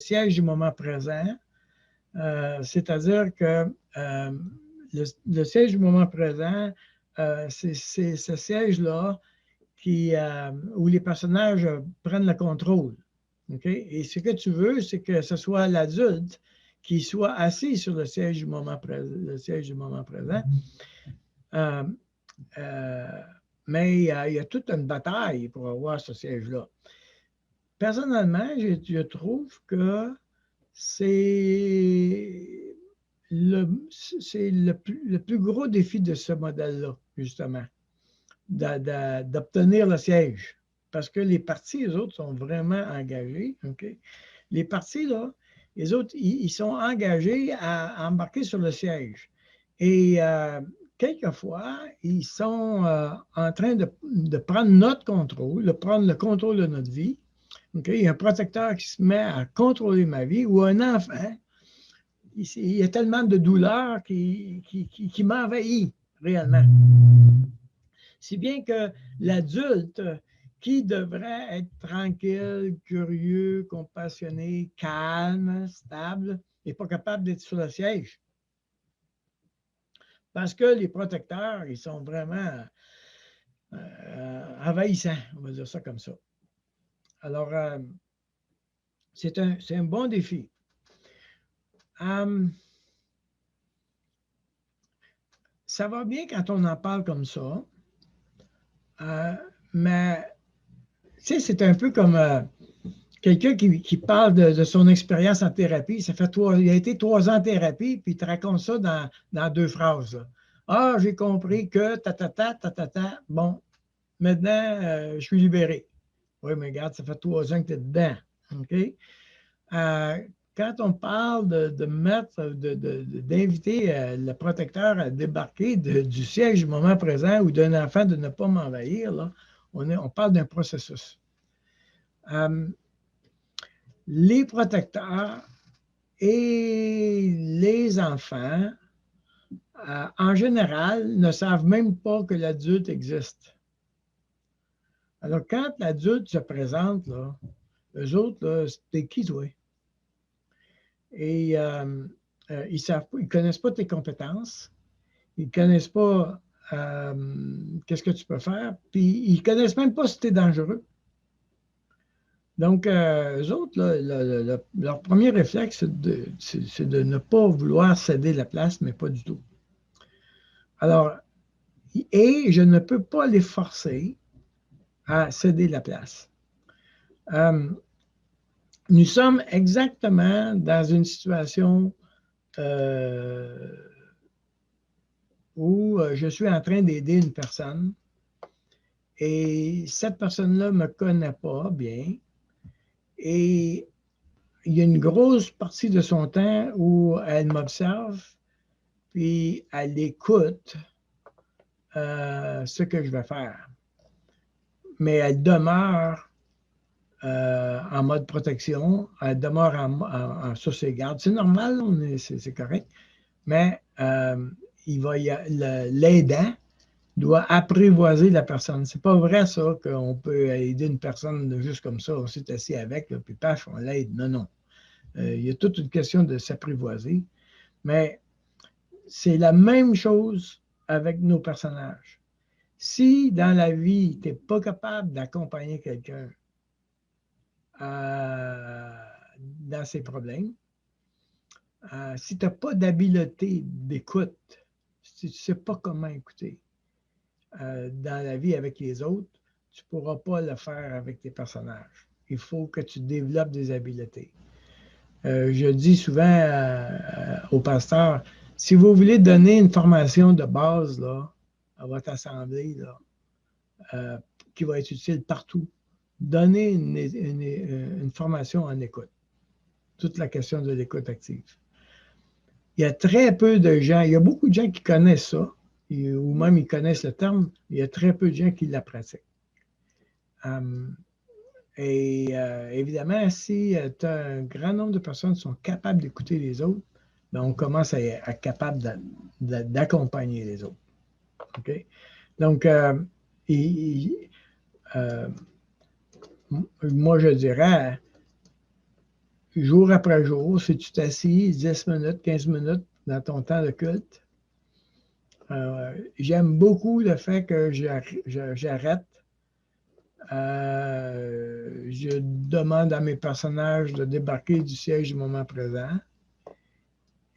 siège du moment présent, c'est-à-dire que le siège du moment présent, c'est ce siège-là où les personnages prennent le contrôle. Okay? Et ce que tu veux, c'est que ce soit l'adulte qui soit assis sur le siège du moment présent. Mais il y a toute une bataille pour avoir ce siège-là. Personnellement, je trouve que c'est le plus gros défi de ce modèle-là, justement, d'obtenir le siège. Parce que les partis, les autres, sont vraiment engagés. Okay? Les partis, là, les autres, ils sont engagés à embarquer sur le siège. Et quelquefois, ils sont en train de prendre notre contrôle, de prendre le contrôle de notre vie. Okay? Il y a un protecteur qui se met à contrôler ma vie, ou un enfant. Il y a tellement de douleur qui m'envahit réellement. Si bien que l'adulte qui devrait être tranquille, curieux, compassionné, calme, stable, n'est pas capable d'être sur le siège. Parce que les protecteurs, ils sont vraiment envahissants, on va dire ça comme ça. Alors, c'est un bon défi. Ça va bien quand on en parle comme ça, mais tu sais, c'est un peu comme quelqu'un qui parle de son expérience en thérapie. Il a été 3 ans en thérapie, puis il te raconte ça dans 2 phrases. Là. Ah, j'ai compris que bon, maintenant, je suis libéré. Oui, mais regarde, ça fait 3 ans que tu es dedans. OK? Quand on parle d'inviter le protecteur à débarquer du siège du moment présent ou d'un enfant de ne pas m'envahir, là, on parle d'un processus. Les protecteurs et les enfants, en général, ne savent même pas que l'adulte existe. Alors, quand l'adulte se présente, là, eux autres, c'est qui, toi? Et ils ne connaissent pas tes compétences, ils ne connaissent pas qu'est-ce que tu peux faire, puis ils ne connaissent même pas si tu es dangereux. Donc, eux autres, là, leur premier réflexe, c'est de ne pas vouloir céder la place, mais pas du tout. Alors, et je ne peux pas les forcer à céder la place. Nous sommes exactement dans une situation où je suis en train d'aider une personne et cette personne-là ne me connaît pas bien et il y a une grosse partie de son temps où elle m'observe puis elle écoute ce que je vais faire. Mais elle demeure en mode protection, elle demeure sur ses gardes. C'est normal, c'est correct, mais l'aidant doit apprivoiser la personne. C'est pas vrai, ça, qu'on peut aider une personne juste comme ça, on s'est assis avec, là, puis paf, on l'aide. Non, non. Il y a toute une question de s'apprivoiser. Mais c'est la même chose avec nos personnages. Si dans la vie, tu n'es pas capable d'accompagner quelqu'un dans ses problèmes, si tu n'as pas d'habileté d'écoute, si tu ne sais pas comment écouter dans la vie avec les autres, tu ne pourras pas le faire avec tes personnages. Il faut que tu développes des habiletés. Je dis souvent aux pasteurs, si vous voulez donner une formation de base là, à votre assemblée là, qui va être utile partout, donnez une formation en écoute. Toute la question de l'écoute active. Il y a très peu de gens, il y a beaucoup de gens qui connaissent ça, ou même ils connaissent le terme, il y a très peu de gens qui la pratiquent. Évidemment, si tu as un grand nombre de personnes qui sont capables d'écouter les autres, ben on commence à être capable d'accompagner les autres. Okay? Donc, moi, je dirais, jour après jour, si tu t'assis 10 minutes, 15 minutes dans ton temps de culte, j'aime beaucoup le fait que j'arrête. Je demande à mes personnages de débarquer du siège du moment présent.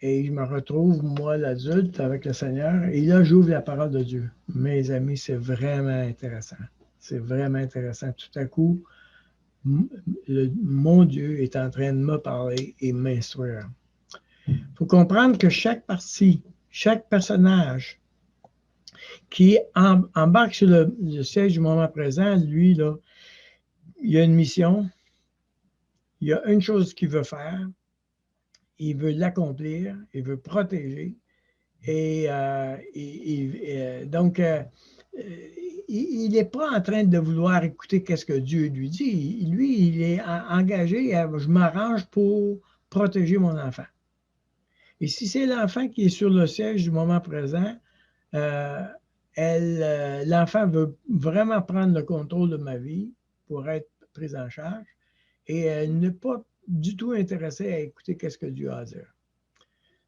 Et je me retrouve, moi, l'adulte, avec le Seigneur. Et là, j'ouvre la parole de Dieu. Mes amis, c'est vraiment intéressant. C'est vraiment intéressant. Tout à coup, mon Dieu est en train de me parler et m'instruire. Il faut comprendre que chaque partie, chaque personnage qui embarque sur le siège du moment présent, lui, là, il a une mission, il y a une chose qu'il veut faire, il veut l'accomplir, il veut protéger. Et donc, il n'est pas en train de vouloir écouter qu'est-ce que Dieu lui dit. Lui, il est engagé, je m'arrange pour protéger mon enfant. Et si c'est l'enfant qui est sur le siège du moment présent, l'enfant veut vraiment prendre le contrôle de ma vie pour être prise en charge et elle n'est pas du tout intéressée à écouter qu'est-ce que Dieu a à dire.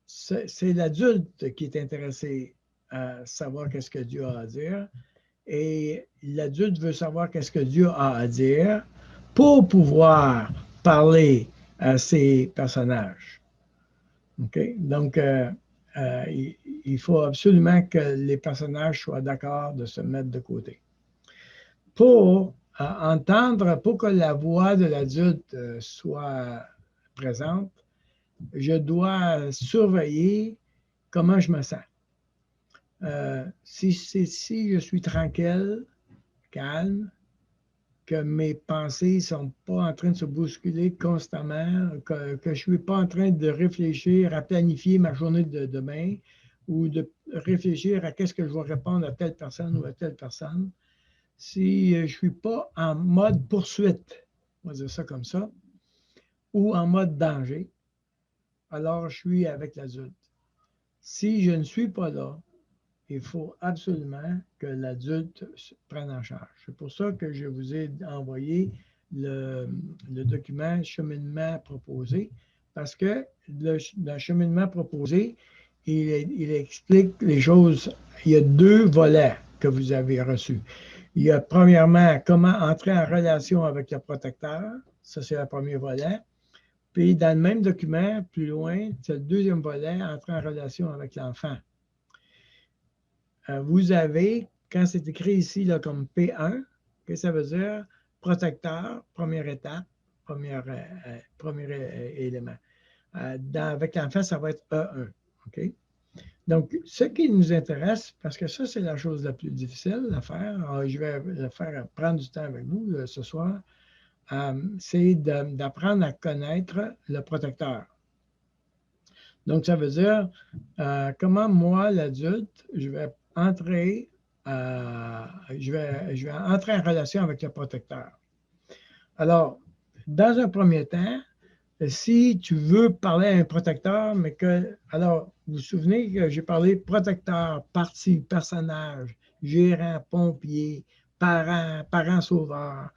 C'est l'adulte qui est intéressé à savoir qu'est-ce que Dieu a à dire et l'adulte veut savoir qu'est-ce que Dieu a à dire pour pouvoir parler à ses personnages. Okay? Donc, il faut absolument que les personnages soient d'accord de se mettre de côté. Pour entendre, pour que la voix de l'adulte soit présente, je dois surveiller comment je me sens. Si je suis tranquille, calme, que mes pensées ne sont pas en train de se bousculer constamment, que je ne suis pas en train de réfléchir à planifier ma journée de demain ou de réfléchir à qu'est-ce que je vais répondre à telle personne ou à telle personne. Si je ne suis pas en mode poursuite, on va dire ça comme ça, ou en mode danger, alors je suis avec l'adulte. Si je ne suis pas là, il faut absolument que l'adulte prenne en charge. C'est pour ça que je vous ai envoyé le document cheminement proposé, parce que le cheminement proposé, il explique les choses. Il y a 2 volets que vous avez reçus. Il y a premièrement comment entrer en relation avec le protecteur. Ça, c'est le premier volet. Puis dans le même document, plus loin, c'est le deuxième volet, entrer en relation avec l'enfant. Vous avez, quand c'est écrit ici là, comme P1, que ça veut dire protecteur, première étape, premier élément. Avec l'enfant, ça va être E1. Okay? Donc, ce qui nous intéresse, parce que ça, c'est la chose la plus difficile à faire, alors, je vais le faire prendre du temps avec vous ce soir, c'est d'apprendre à connaître le protecteur. Donc, ça veut dire comment moi, l'adulte, je vais entrer en relation avec le protecteur. Alors, dans un premier temps, si tu veux parler à un protecteur, mais que, alors, vous vous souvenez que j'ai parlé protecteur, partie, personnage, gérant, pompier, parent sauveur,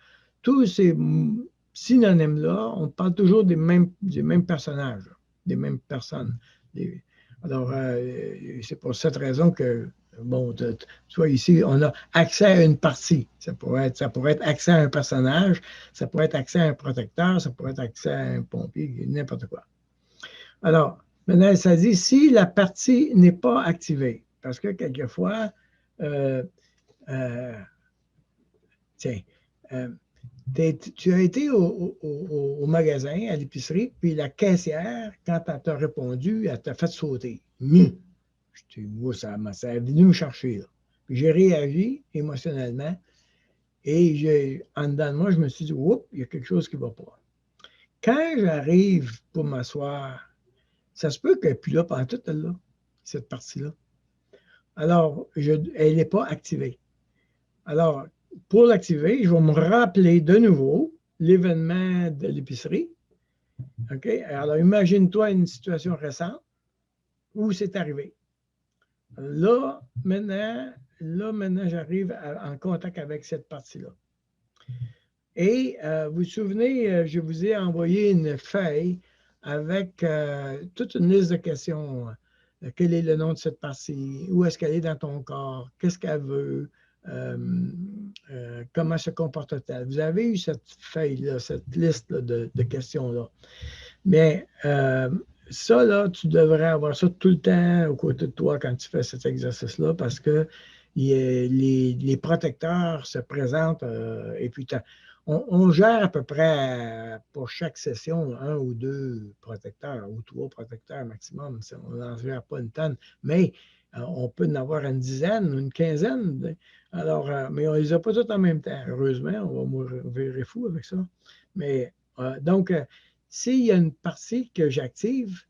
tous ces synonymes-là, on parle toujours des mêmes personnages, des mêmes personnes. Alors, c'est pour cette raison que, bon, tu vois, ici, on a accès à une partie. Ça pourrait être accès à un personnage, ça pourrait être accès à un protecteur, ça pourrait être accès à un pompier, n'importe quoi. Alors, maintenant, ça dit si la partie n'est pas activée, parce que quelquefois, tiens, tu as été au magasin, à l'épicerie, puis la caissière, quand elle t'a répondu, elle t'a fait sauter. Ça est venu me chercher. Là. Puis j'ai réagi émotionnellement et en dedans de moi, je me suis dit, oups, il y a quelque chose qui ne va pas. Quand j'arrive pour m'asseoir, ça se peut qu'elle n'est plus là pendant toute là, cette partie-là. Alors, elle n'est pas activée. Alors, pour l'activer, je vais me rappeler de nouveau l'événement de l'épicerie. OK? Alors, imagine-toi une situation récente où c'est arrivé. Là, maintenant j'arrive en contact avec cette partie-là. Et vous vous souvenez, je vous ai envoyé une feuille avec toute une liste de questions. Quel est le nom de cette partie? Où est-ce qu'elle est dans ton corps? Qu'est-ce qu'elle veut? Comment se comporte-t-elle? Vous avez eu cette feuille-là, cette liste de questions-là. Mais ça, là, tu devrais avoir ça tout le temps aux côtés de toi quand tu fais cet exercice-là parce que les protecteurs se présentent et puis on gère à peu près pour chaque session 1 ou 2 protecteurs ou 3 protecteurs maximum. On n'en gère pas une tonne, mais on peut en avoir une dizaine, une quinzaine. Alors, mais on ne les a pas tous en même temps. Heureusement, on va mourir fou avec ça. Mais donc, s'il y a une partie que j'active,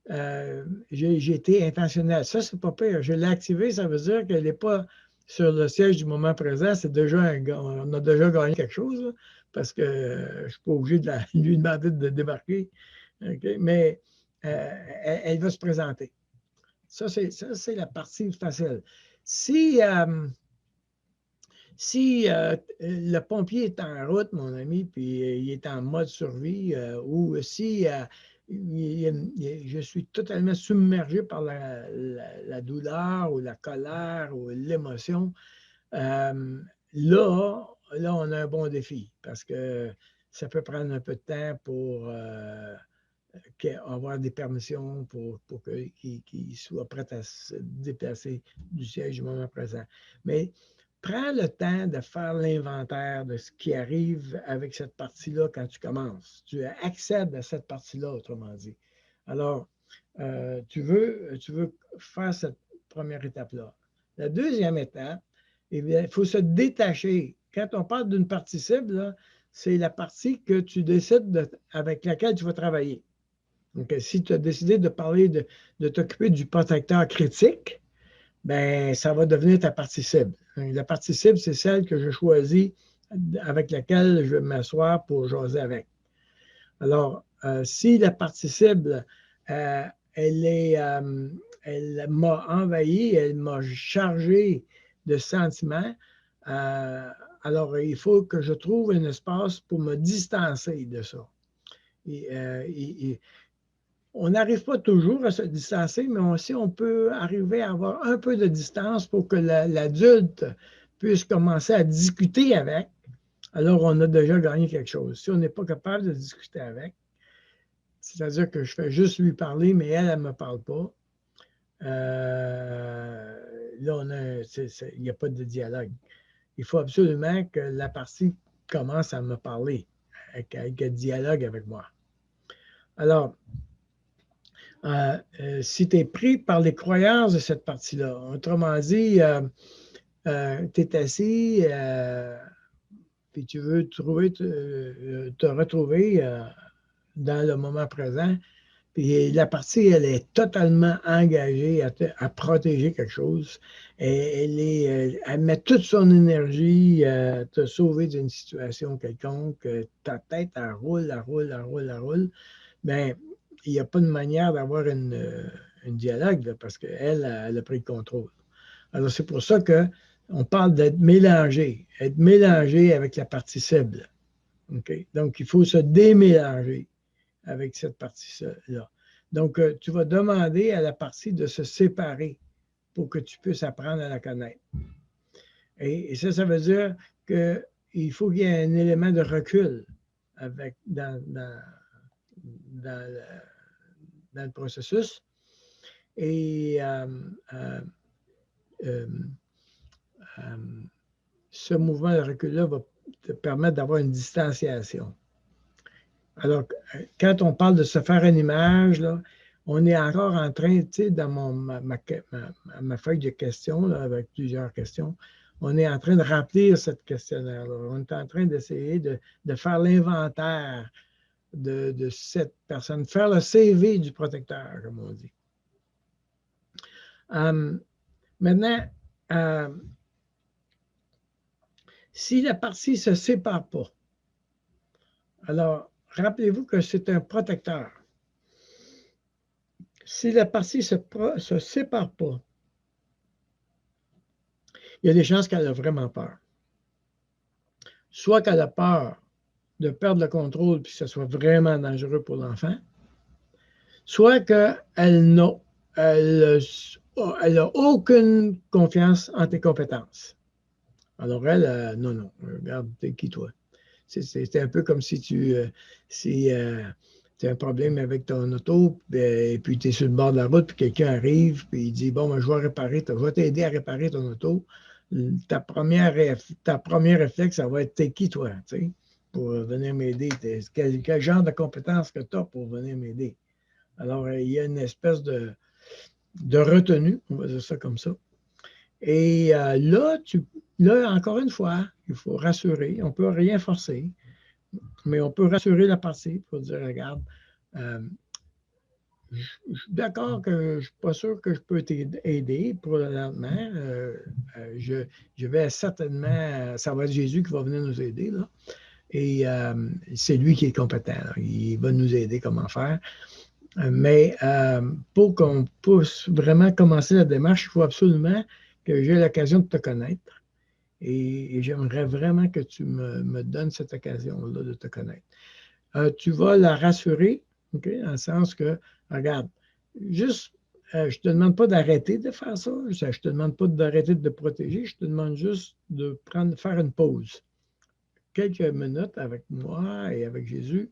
j'ai été intentionnel. Ça, c'est pas pire. Je l'ai activé, ça veut dire qu'elle n'est pas sur le siège du moment présent. C'est déjà on a déjà gagné quelque chose, là, parce que je ne suis pas obligé de lui demander de débarquer. Okay? Mais elle va se présenter. Ça, c'est la partie facile. Si le pompier est en route, mon ami, puis il est en mode survie, ou si je suis totalement submergé par la douleur ou la colère ou l'émotion, là, on a un bon défi parce que ça peut prendre un peu de temps pour avoir des permissions pour qu'il soit prêt à se déplacer du siège du moment présent. Mais prends le temps de faire l'inventaire de ce qui arrive avec cette partie-là quand tu commences. Tu accèdes à cette partie-là, autrement dit. Alors, tu veux faire cette première étape-là. La deuxième étape, eh bien, il faut se détacher. Quand on parle d'une partie cible, c'est la partie que tu décides avec laquelle tu vas travailler. Donc, si tu as décidé de parler de t'occuper du protecteur critique, ben, ça va devenir ta partie cible. La partie cible, c'est celle que je choisis avec laquelle je vais m'asseoir pour jaser avec. Alors, si la partie cible, elle m'a envahi, elle m'a chargé de sentiments, alors il faut que je trouve un espace pour me distancer de ça. On n'arrive pas toujours à se distancer, mais aussi on peut arriver à avoir un peu de distance pour que l'adulte puisse commencer à discuter avec. Alors, on a déjà gagné quelque chose. Si on n'est pas capable de discuter avec, c'est-à-dire que je fais juste lui parler, mais elle ne me parle pas, là, il n'y a pas de dialogue. Il faut absolument que la partie commence à me parler, qu'elle dialogue avec moi. Alors, si tu es pris par les croyances de cette partie-là, autrement dit, tu es assis, puis tu veux te retrouver dans le moment présent, puis la partie, elle est totalement engagée à protéger quelque chose. Elle met toute son énergie à te sauver d'une situation quelconque. Ta tête, elle roule. Bien, il n'y a pas de manière d'avoir un dialogue là, parce qu'elle a pris le contrôle. Alors, c'est pour ça qu'on parle d'être mélangé avec la partie cible. Okay? Donc, il faut se démélanger avec cette partie-là. Donc, tu vas demander à la partie de se séparer pour que tu puisses apprendre à la connaître. Et ça veut dire qu'il faut qu'il y ait un élément de recul dans le processus. Et ce mouvement de recul-là va te permettre d'avoir une distanciation. Alors, quand on parle de se faire une image, là, on est encore en train, tu sais, dans ma feuille de questions, là, avec plusieurs questions, on est en train de remplir cette questionnaire-là. On est en train d'essayer de faire l'inventaire de cette personne, faire le CV du protecteur, comme on dit. Maintenant, si la partie ne se sépare pas, alors rappelez-vous que c'est un protecteur. Si la partie ne se sépare pas, il y a des chances qu'elle a vraiment peur. Soit qu'elle a peur de perdre le contrôle puis que ce soit vraiment dangereux pour l'enfant, soit qu'elle n'a elle, elle a aucune confiance en tes compétences. Alors elle, non, non, regarde, t'es qui toi? C'est un peu comme si si, tu as un problème avec ton auto, et puis tu es sur le bord de la route, puis quelqu'un arrive, puis il dit, bon, ben, je vais t'aider à réparer ton auto. Ta première réflexe, ça va être, t'es qui toi, tu sais, pour venir m'aider? Quel genre de compétences que tu as pour venir m'aider? Alors, il y a une espèce de retenue, on va dire ça comme ça. Et là, encore une fois, il faut rassurer. On ne peut rien forcer, mais on peut rassurer la partie pour dire, regarde, euh, je suis d'accord que je ne suis pas sûr que je peux t'aider pour le lendemain. Je vais certainement, ça va être Jésus qui va venir nous aider, là. Et c'est lui qui est compétent, là. Il va nous aider comment faire. Mais pour qu'on puisse vraiment commencer la démarche, il faut absolument que j'ai l'occasion de te connaître. Et j'aimerais vraiment que tu me donnes cette occasion-là de te connaître. Tu vas la rassurer, okay, dans le sens que, regarde, juste, je ne te demande pas d'arrêter de faire ça, je ne te demande pas d'arrêter de te protéger, je te demande juste de faire une pause, quelques minutes avec moi et avec Jésus,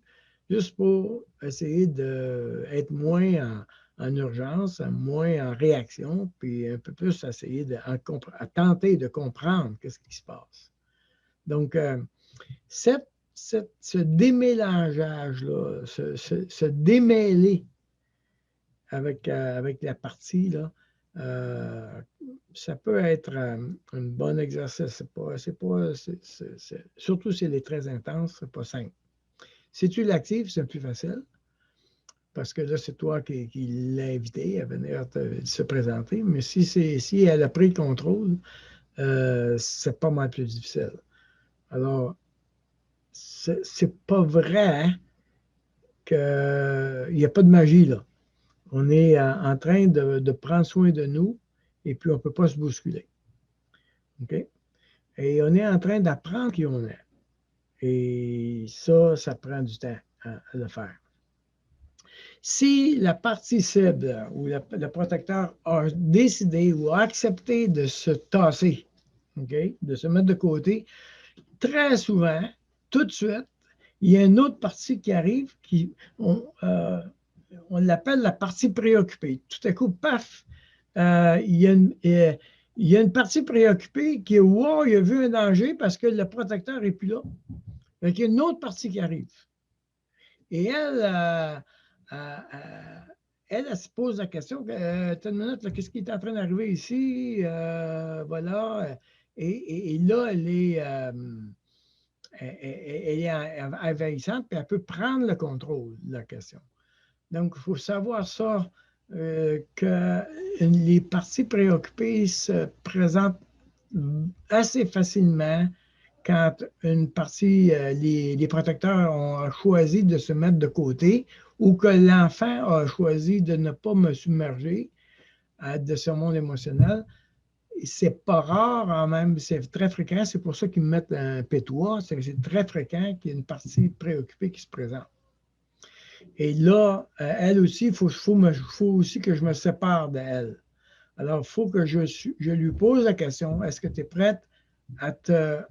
juste pour essayer d'être moins en urgence, moins en réaction, puis un peu plus essayer à tenter de comprendre ce qui se passe. Donc, ce démélangeage-là, ce démêler avec la partie, là, ça peut être un bon exercice. Surtout si elle est très intense, c'est pas simple. Si tu l'actives, c'est plus facile, parce que là, c'est toi qui l'as invité à venir se présenter. Mais si elle a pris le contrôle, c'est pas mal plus difficile. Alors, c'est pas vrai, hein, qu'il n'y a pas de magie là. On est en train de prendre soin de nous et puis on ne peut pas se bousculer. OK? Et on est en train d'apprendre qui on est. Et ça prend du temps à le faire. Si la partie cible ou le protecteur a décidé ou a accepté de se tasser, okay, de se mettre de côté, très souvent, tout de suite, il y a une autre partie qui arrive, on l'appelle la partie préoccupée. Tout à coup, paf, il y a une partie préoccupée qui, wow, il a vu un danger parce que le protecteur n'est plus là. Donc, il y a une autre partie qui arrive. Et elle se pose la question, une minute, qu'est-ce qui est en train d'arriver ici? Voilà. Et là, elle est envahissante, puis elle peut prendre le contrôle de la question. Donc, il faut savoir ça, que les parties préoccupées se présentent assez facilement quand une partie, les protecteurs ont choisi de se mettre de côté ou que l'enfant a choisi de ne pas me submerger de ce monde émotionnel. C'est pas rare, en même, c'est très fréquent, c'est pour ça qu'ils me mettent un pétois, c'est très fréquent qu'il y ait une partie préoccupée qui se présente. Et là, elle aussi, il faut aussi que je me sépare d'elle. Alors, il faut que je lui pose la question, est-ce que tu es prête à te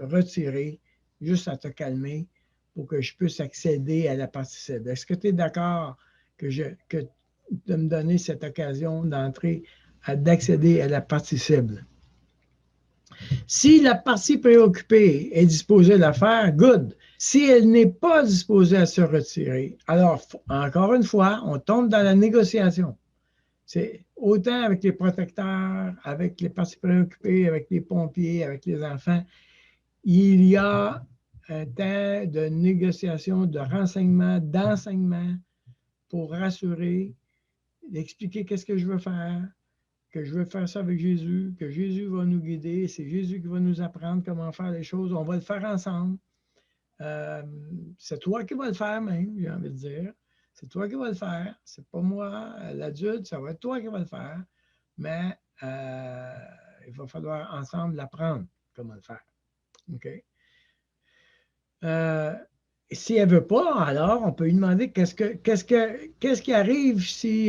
retirer, juste à te calmer, pour que je puisse accéder à la partie cible? Est-ce que tu es d'accord de me donner cette occasion d'entrer, d'accéder à la partie cible? Si la partie préoccupée est disposée à la faire, good. Si elle n'est pas disposée à se retirer, alors, encore une fois, on tombe dans la négociation. C'est autant avec les protecteurs, avec les parties préoccupées, avec les pompiers, avec les enfants. Il y a un temps de négociation, de renseignement, d'enseignement pour rassurer, expliquer qu'est-ce que je veux faire, que je veux faire ça avec Jésus, que Jésus va nous guider, c'est Jésus qui va nous apprendre comment faire les choses, on va le faire ensemble. C'est toi qui vas le faire même, j'ai envie de dire. C'est toi qui vas le faire. C'est pas moi, l'adulte, ça va être toi qui vas le faire. Mais il va falloir ensemble l'apprendre comment le faire. OK? si elle ne veut pas, alors on peut lui demander qu'est-ce qui arrive si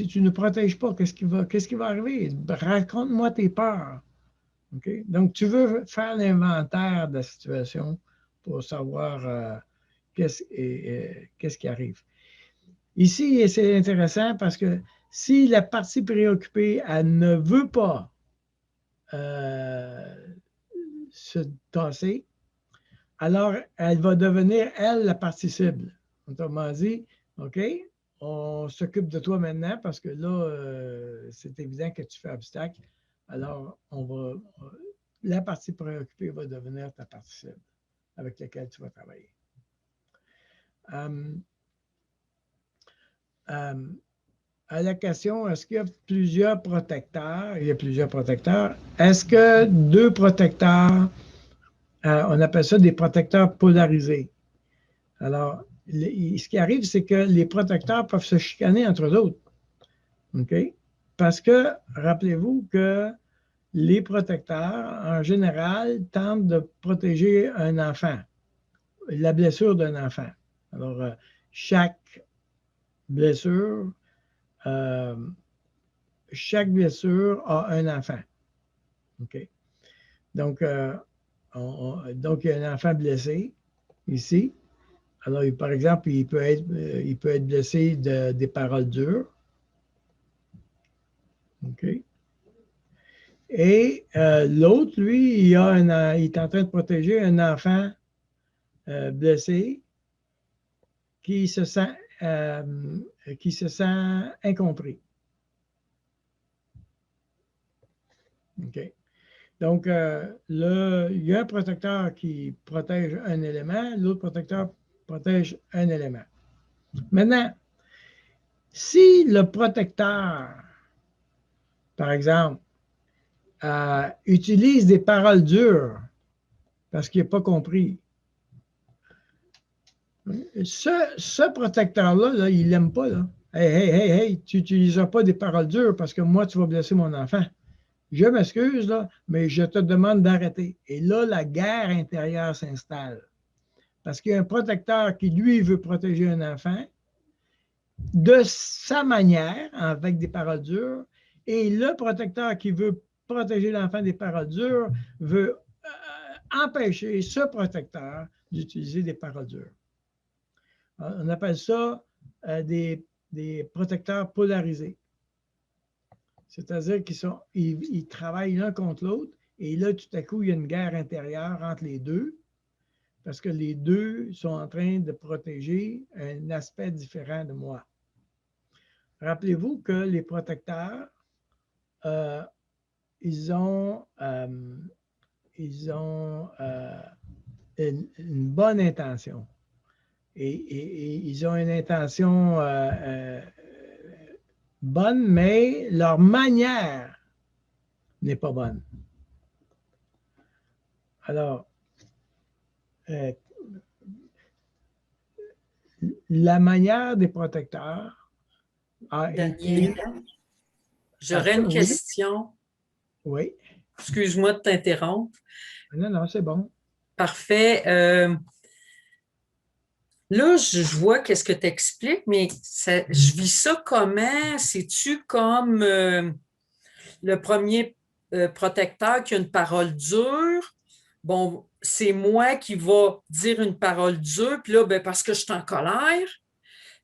tu ne protèges pas, qu'est-ce qui va arriver? Raconte-moi tes peurs. Okay? Donc, tu veux faire l'inventaire de la situation pour savoir qu'est-ce qui arrive. Ici, c'est intéressant parce que si la partie préoccupée, elle ne veut pas se tasser, alors elle va devenir, elle, la partie cible. Autrement dit, OK, on s'occupe de toi maintenant parce que là, c'est évident que tu fais obstacle. Alors, la partie préoccupée va devenir ta partie cible avec laquelle tu vas travailler. À la question, est-ce qu'il y a plusieurs protecteurs? Il y a plusieurs protecteurs. Est-ce que deux protecteurs, on appelle ça des protecteurs polarisés? Alors, ce qui arrive, c'est que les protecteurs peuvent se chicaner entre eux autres. OK? Parce que, rappelez-vous que les protecteurs, en général, tentent de protéger un enfant, la blessure d'un enfant. Alors, chaque blessure a un enfant. OK? Donc, donc, il y a un enfant blessé ici. Alors, par exemple, il peut être blessé des paroles dures. OK? Et l'autre, lui, il est en train de protéger un enfant blessé qui se sent incompris. OK? Donc, il y a un protecteur qui protège un élément, l'autre protecteur protège un élément. Maintenant, si le protecteur, par exemple, utilise des paroles dures parce qu'il n'a pas compris, ce protecteur-là, là, il ne l'aime pas. Là. Hey, tu n'utiliseras pas des paroles dures parce que moi, tu vas blesser mon enfant. Je m'excuse, là, mais je te demande d'arrêter. Et là, la guerre intérieure s'installe. Parce qu'il y a un protecteur qui, lui, veut protéger un enfant de sa manière, avec des paroles dures, et le protecteur qui veut protéger l'enfant des paroles dures veut empêcher ce protecteur d'utiliser des paroles dures. On appelle ça des protecteurs polarisés. C'est-à-dire qu'ils travaillent l'un contre l'autre, et là, tout à coup, il y a une guerre intérieure entre les deux, parce que les deux sont en train de protéger un aspect différent de moi. Rappelez-vous que les protecteurs, ils ont une bonne intention. Et ils ont une intention bonne, mais leur manière n'est pas bonne. Alors, la manière des protecteurs a été... J'aurais une question. Oui. Excuse-moi de t'interrompre. Non, c'est bon. Parfait. Là, je vois qu'est-ce que tu expliques, mais je vis ça comment? C'est-tu comme le premier protecteur qui a une parole dure? Bon, c'est moi qui va dire une parole dure, puis là, ben, parce que je suis en colère.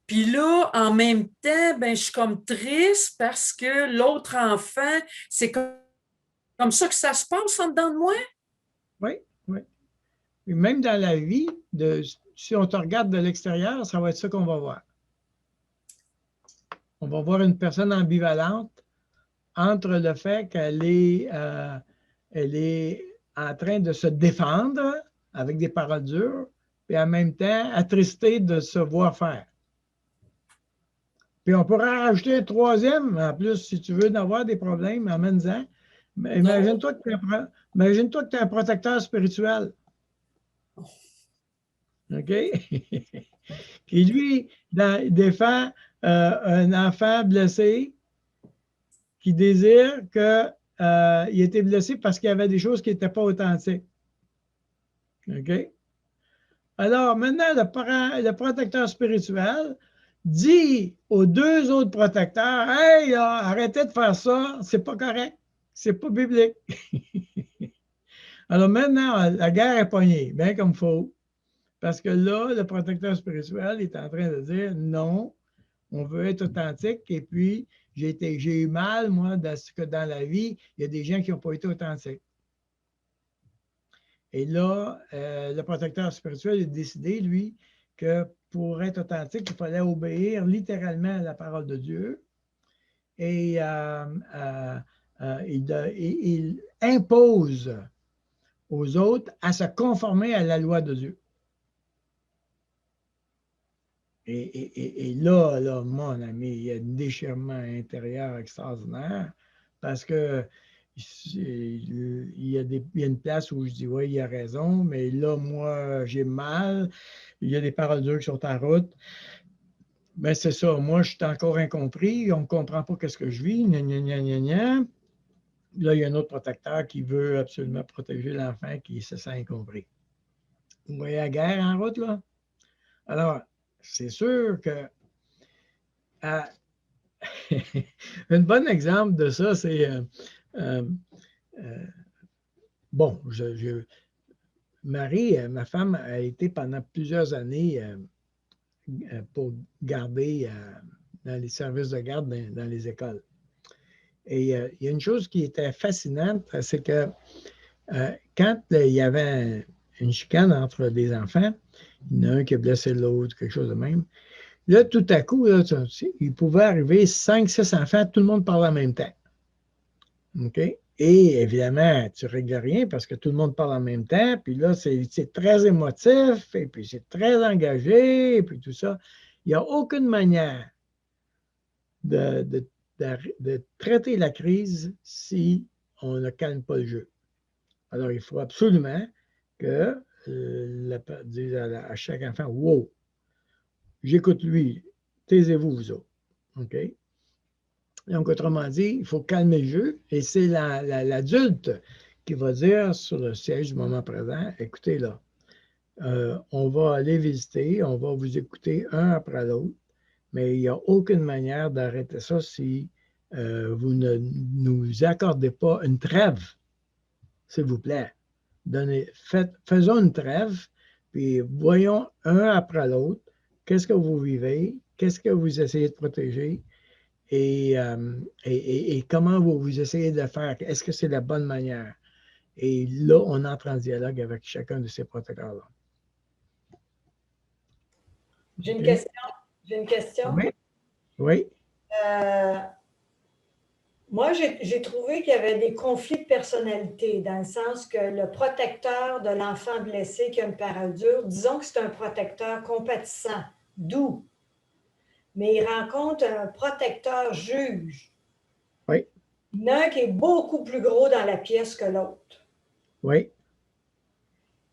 Puis là, en même temps, ben, je suis comme triste parce que l'autre enfant, c'est comme ça que ça se passe en dedans de moi? Oui. Et même dans la vie, si on te regarde de l'extérieur, ça va être ça qu'on va voir. On va voir une personne ambivalente entre le fait qu'elle est en train de se défendre avec des paroles dures, et en même temps attristée de se voir faire. Puis on pourrait rajouter un troisième, en plus, si tu veux avoir des problèmes, amène-en. Mais imagine-toi que tu es un protecteur spirituel. OK? Qui, lui, défend un enfant blessé qui désire qu'il ait été blessé parce qu'il y avait des choses qui n'étaient pas authentiques. OK? Alors, maintenant, le protecteur spirituel dit aux deux autres protecteurs, hey, là, arrêtez de faire ça, c'est pas correct, c'est pas biblique. Alors maintenant, la guerre est pognée, bien comme il faut, parce que là, le protecteur spirituel est en train de dire non, on veut être authentique, et puis j'ai eu mal, moi, parce que dans la vie, il y a des gens qui n'ont pas été authentiques. Et là, le protecteur spirituel a décidé, lui, que pour être authentique, il fallait obéir littéralement à la parole de Dieu. Et il impose aux autres à se conformer à la loi de Dieu. Et là, mon ami, il y a un déchirement intérieur extraordinaire parce que il y a une place où je dis, oui, il a raison, mais là, moi, j'ai mal. Il y a des paroles dures qui sont en route. Mais c'est ça, moi, je suis encore incompris. On ne comprend pas ce que je vis. Gna, gna, gna, gna, gna. Là, il y a un autre protecteur qui veut absolument protéger l'enfant qui se sent incompris. Vous voyez la guerre en route, là? Alors, c'est sûr que un bon exemple de ça, c'est bon, Marie, ma femme, a été pendant plusieurs années pour garder dans les services de garde dans les écoles. Et il y a une chose qui était fascinante, c'est que quand il y avait une chicane entre des enfants, il y en a un qui a blessé l'autre, quelque chose de même. Là, tout à coup, là, il pouvait arriver 5-6 enfants, tout le monde parlait en même temps. OK? Et évidemment, tu ne règles rien parce que tout le monde parle en même temps, puis là, c'est très émotif, et puis c'est très engagé, et puis tout ça. Il n'y a aucune manière de traiter la crise si on ne calme pas le jeu. Alors, il faut absolument que dise à chaque enfant, wow, j'écoute lui, taisez-vous, vous autres. OK? Donc, autrement dit, il faut calmer le jeu et c'est l'adulte qui va dire sur le siège du moment présent, écoutez là, on va aller visiter, on va vous écouter un après l'autre, mais il n'y a aucune manière d'arrêter ça si vous ne nous accordez pas une trêve, s'il vous plaît. Faisons une trêve, puis voyons un après l'autre, qu'est-ce que vous vivez, qu'est-ce que vous essayez de protéger, et comment vous essayez de le faire. Est-ce que c'est la bonne manière? Et là, on entre en dialogue avec chacun de ces protecteurs-là. J'ai une question. J'ai une question. Oui. Oui. Moi, j'ai trouvé qu'il y avait des conflits de personnalité, dans le sens que le protecteur de l'enfant blessé qui a une parole dure, disons que c'est un protecteur compatissant, doux, mais il rencontre un protecteur juge. Oui. Il y en a un qui est beaucoup plus gros dans la pièce que l'autre. Oui.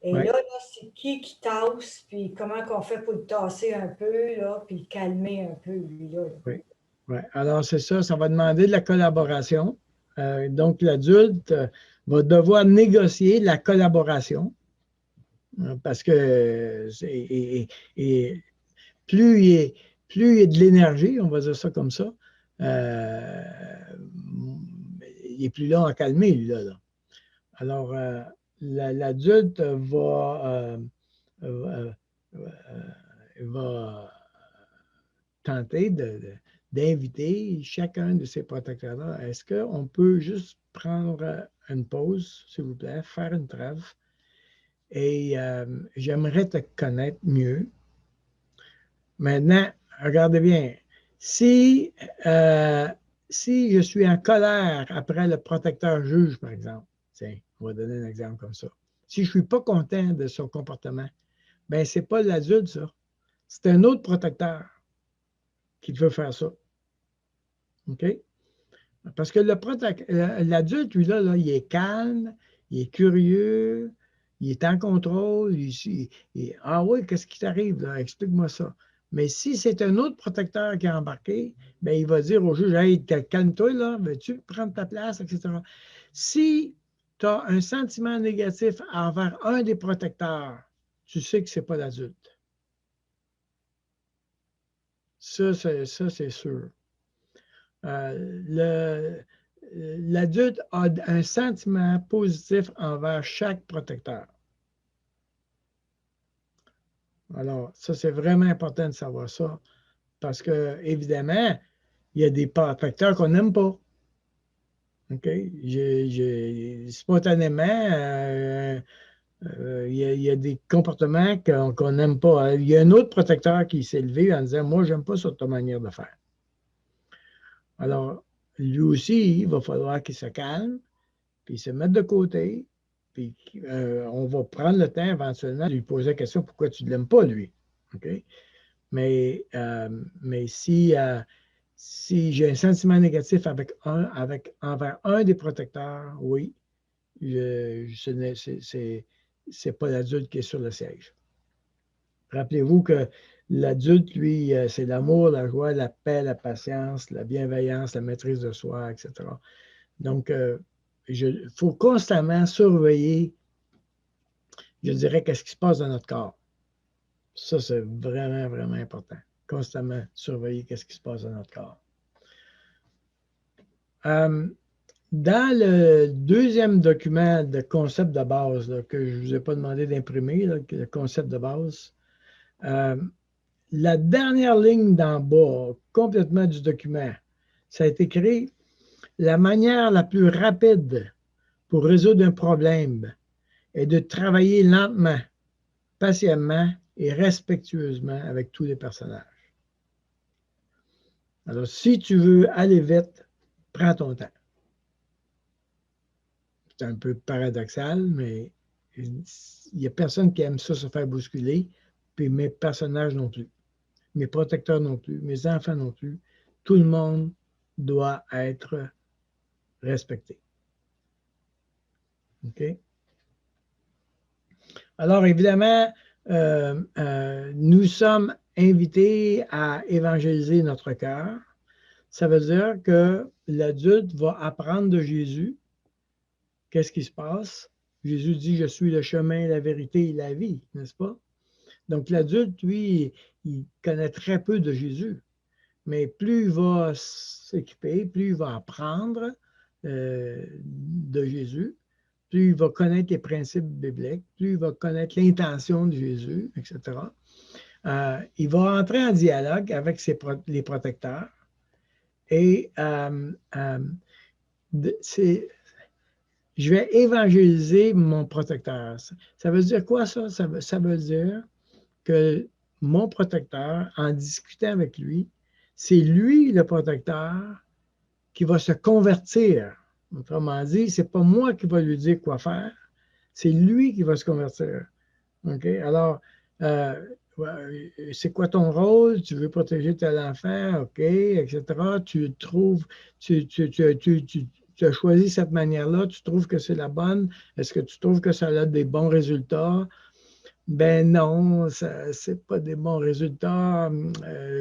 Et là, c'est qui tasse, puis comment qu'on fait pour le tasser un peu, là, puis le calmer un peu, lui-là. Oui. Oui. Alors, c'est ça, ça va demander de la collaboration. Donc, l'adulte va devoir négocier la collaboration parce que plus il y a de l'énergie, on va dire ça comme ça, il n'est plus là à calmer, lui, là. Alors, l'adulte va tenter d'inviter chacun de ces protecteurs-là. Est-ce qu'on peut juste prendre une pause, s'il vous plaît, faire une trêve? Et j'aimerais te connaître mieux. Maintenant, regardez bien. Si je suis en colère après le protecteur juge, par exemple, tiens, on va donner un exemple comme ça. Si je ne suis pas content de son comportement, bien, ce n'est pas l'adulte, ça. C'est un autre protecteur qui veut faire ça. OK? Parce que l'adulte, lui, là, il est calme, il est curieux, il est en contrôle. Ah oui, qu'est-ce qui t'arrive? Explique-moi ça. Mais si c'est un autre protecteur qui est embarqué, bien, il va dire au juge, hey, calme-toi, là, veux-tu prendre ta place, etc. Si tu as un sentiment négatif envers un des protecteurs, tu sais que ce n'est pas l'adulte. Ça, c'est sûr. L'adulte a un sentiment positif envers chaque protecteur. Alors, ça, c'est vraiment important de savoir ça. Parce que, évidemment, il y a des protecteurs qu'on n'aime pas. OK? Spontanément, il y a des comportements qu'on n'aime pas. Il y a un autre protecteur qui s'est levé en disant, moi, je n'aime pas sur ta manière de faire. Alors, lui aussi, il va falloir qu'il se calme, puis se mette de côté, puis on va prendre le temps éventuellement de lui poser la question, pourquoi tu ne l'aimes pas, lui? OK? Mais si j'ai un sentiment négatif envers un des protecteurs, oui, c'est pas l'adulte qui est sur le siège. Rappelez-vous que l'adulte, lui, c'est l'amour, la joie, la paix, la patience, la bienveillance, la maîtrise de soi, etc. Donc, il faut constamment surveiller, je dirais, qu'est-ce qui se passe dans notre corps. Ça, c'est vraiment, vraiment important. Constamment surveiller qu'est-ce qui se passe dans notre corps. Dans le deuxième document de concept de base, là, que je ne vous ai pas demandé d'imprimer, le concept de base, la dernière ligne d'en bas, complètement du document, ça a été écrit « La manière la plus rapide pour résoudre un problème est de travailler lentement, patiemment et respectueusement avec tous les personnages. » Alors, si tu veux aller vite, prends ton temps. C'est un peu paradoxal, mais il n'y a personne qui aime ça se faire bousculer, puis mes personnages non plus, mes protecteurs non plus, mes enfants non plus. Tout le monde doit être respecté. OK? Alors, évidemment, nous sommes invités à évangéliser notre cœur. Ça veut dire que l'adulte va apprendre de Jésus. Qu'est-ce qui se passe? Jésus dit, je suis le chemin, la vérité et la vie, n'est-ce pas? Donc, l'adulte, lui, il connaît très peu de Jésus. Mais plus il va s'équiper, plus il va apprendre de Jésus, plus il va connaître les principes bibliques, plus il va connaître l'intention de Jésus, etc. Il va entrer en dialogue avec les protecteurs. Et je vais évangéliser mon protecteur. Ça veut dire quoi ça? Ça veut dire que mon protecteur, en discutant avec lui, c'est lui le protecteur qui va se convertir. Autrement dit, ce n'est pas moi qui va lui dire quoi faire, c'est lui qui va se convertir. OK? Alors, c'est quoi ton rôle? Tu veux protéger tel enfant? OK, etc. Tu as choisi cette manière-là, tu trouves que c'est la bonne? Est-ce que tu trouves que ça a des bons résultats? Ben non, ce n'est pas des bons résultats.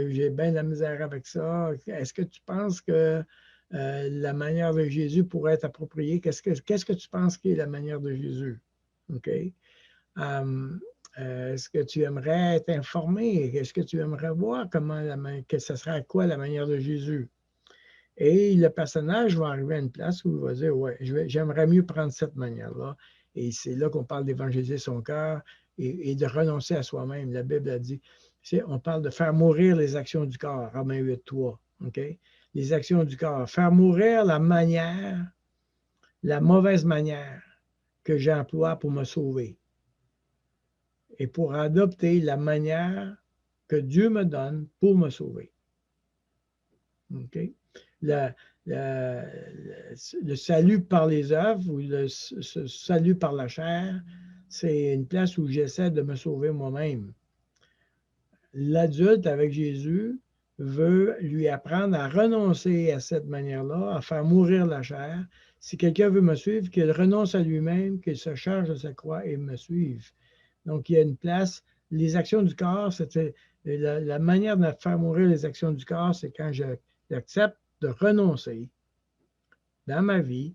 J'ai bien de la misère avec ça. Est-ce que tu penses que la manière de Jésus pourrait être appropriée? Qu'est-ce que tu penses qui est la manière de Jésus? OK? Est-ce que tu aimerais être informé? Est-ce que tu aimerais voir que ce serait à quoi la manière de Jésus? Et le personnage va arriver à une place où il va dire, ouais, j'aimerais mieux prendre cette manière-là. Et c'est là qu'on parle d'évangéliser son cœur et de renoncer à soi-même. La Bible a dit, on parle de faire mourir les actions du corps, Romains 8:3. OK? Les actions du corps. Faire mourir la mauvaise manière que j'emploie pour me sauver. Et pour adopter la manière que Dieu me donne pour me sauver. OK? Le salut par les œuvres ou le salut par la chair, c'est une place où j'essaie de me sauver moi-même. L'adulte avec Jésus veut lui apprendre à renoncer à cette manière-là, à faire mourir la chair. Si quelqu'un veut me suivre, qu'il renonce à lui-même, qu'il se charge de sa croix et me suive. Donc, il y a une place. Les actions du corps, c'était la manière de faire mourir les actions du corps, c'est quand j'accepte de renoncer dans ma vie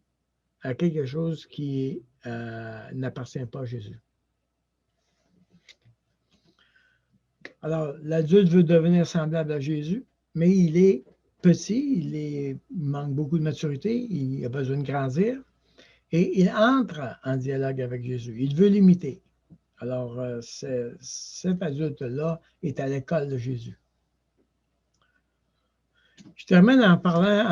à quelque chose qui n'appartient pas à Jésus. Alors, l'adulte veut devenir semblable à Jésus, mais il est petit, il manque beaucoup de maturité, il a besoin de grandir, et il entre en dialogue avec Jésus. Il veut l'imiter. Alors, cet adulte-là est à l'école de Jésus. Je termine en parlant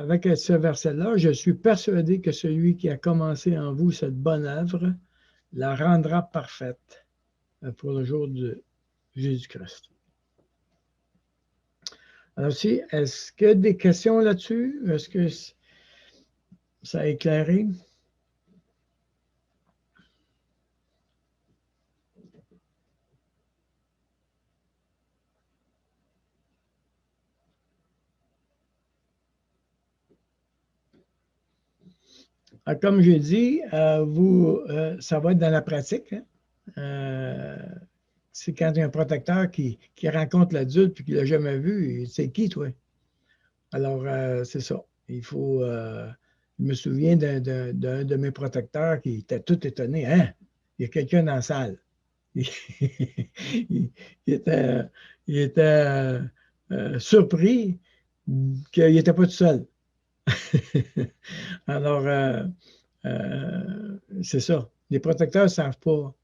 avec ce verset-là. Je suis persuadé que celui qui a commencé en vous cette bonne œuvre la rendra parfaite pour le jour de Jésus-Christ. Alors, est-ce qu'il y a des questions là-dessus? Est-ce que ça a éclairé? Alors, comme j'ai dit, ça va être dans la pratique. Hein? C'est quand il y a un protecteur qui rencontre l'adulte et qui ne l'a jamais vu, c'est qui, toi? Alors, c'est ça. Il faut. Je me souviens d'un de mes protecteurs qui était tout étonné. Hein? Il y a quelqu'un dans la salle. il était surpris qu'il n'était pas tout seul. Alors, c'est ça. Les protecteurs ne savent pas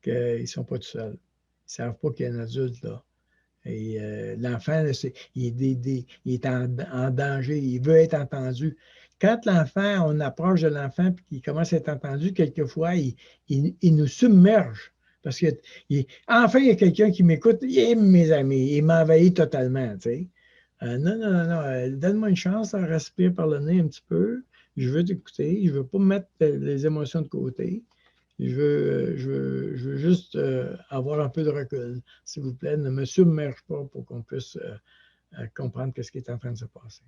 qu'ils ne sont pas tout seuls. Ils ne savent pas qu'il y a un adulte là. Et l'enfant, il est en danger, il veut être entendu. Quand l'enfant, on approche de l'enfant et qu'il commence à être entendu, quelquefois, il nous submerge. Parce que enfin, il y a quelqu'un qui m'écoute, mes amis, il m'envahit totalement. Tu sais. Non, donne-moi une chance, respire par le nez un petit peu. Je veux t'écouter, je ne veux pas mettre les émotions de côté. Je veux juste avoir un peu de recul. S'il vous plaît, ne me submerge pas pour qu'on puisse comprendre ce qui est en train de se passer.